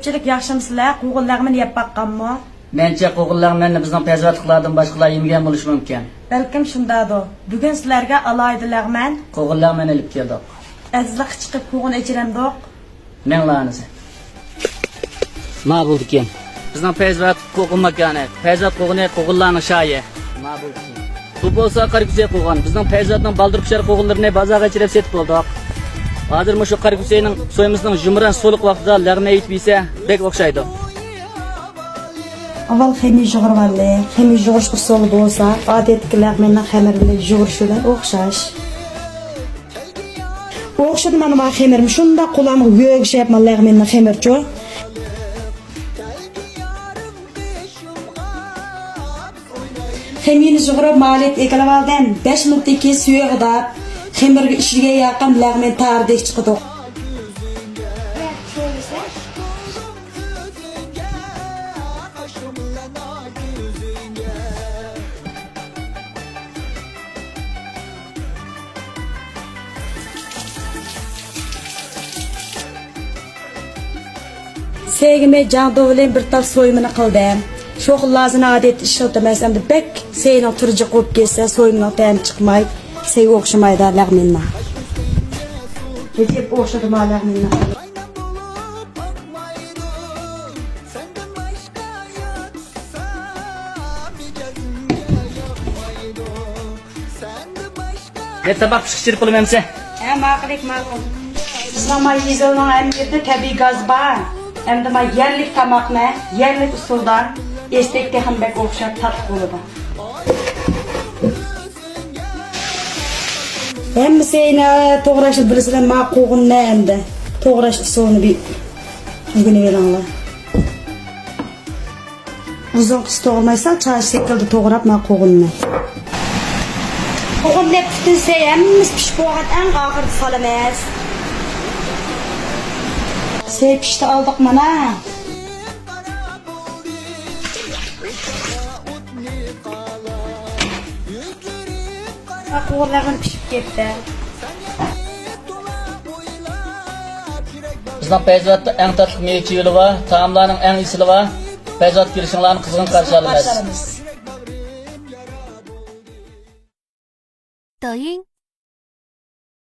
Ko'pchilik yaxshimisizlar? Qo'g'inlarni yeb baqqanmi? Mencha qo'g'inlarni bizning pezvatliklardan boshqalar yegan bo'lishi mumkin. Balkim shundadir. Bugun sizlarga alaydilarman. Qo'g'inlarni ilib keldik. Azizlik chiqib qo'g'in ichiramdoq. Menlarni. Ma bo'ldi ekan. Bizning pezvat qo'g'in makoni. Pezvat qo'g'ini qo'g'inlarning shoyi. Ma bo'ldi. Bu bo'lsa Qarikuzey qo'g'in. Bizning pezvatning baldir pishar qo'g'inlarini bozorga chirib setib oldik. Hozir shu Qarikuzeyning so'yimizning jumran so'liq vaqtida lag'na yetib yesa bek o'xshaydi. Avval xemi jug'irvanli, xemi jug'ish usuli bo'lsa, odatdagi lag'menning xamirli jug'irishlar o'xshash. O'xshadi mana bu xamirni shunda qo'lami yo'g'ishayapman lag'menning xamirchi. Xemini jug'irib maliyat eklab oldim. 5 minutdan keyin suyag'ida xamirga ishiga yaqin lag'men tardek chiqdi. Sevgime can doğulayım bir tal soyumunu kıldım. Şu xillazını adet işletemezsem de bek seyinin turcu koyup geçse soyumunu tayam çıkmay. Sevgi okşamaydı lağminna. Geçip okşadım lağminna. Ne tabak pişirip olayım emse? Mağlik. Ama yüzünün emniyette tabi gaz var. Hem de yerlik tamakla, yerlik usuldan estekte hem bek okşar tatlı olur. Hem seyine toğraşıp bilirsin ma qoğun ne hem de toğraş usulunu bir güne verenler. Uzun kısa olmaysa çay şekilde toğrap ma qoğun ne. Qoğun ne bütün seyemiz pişip oğat en ağır salamaz. Sey pişti aldık mana. Qoğurlarım pişip gitti. Bizning pezvatda eng tatlı meyve yo'li var, taomlarning eng iyisi var. Pezvat kirishinglarni qizg'in qarshi olamiz. 抖音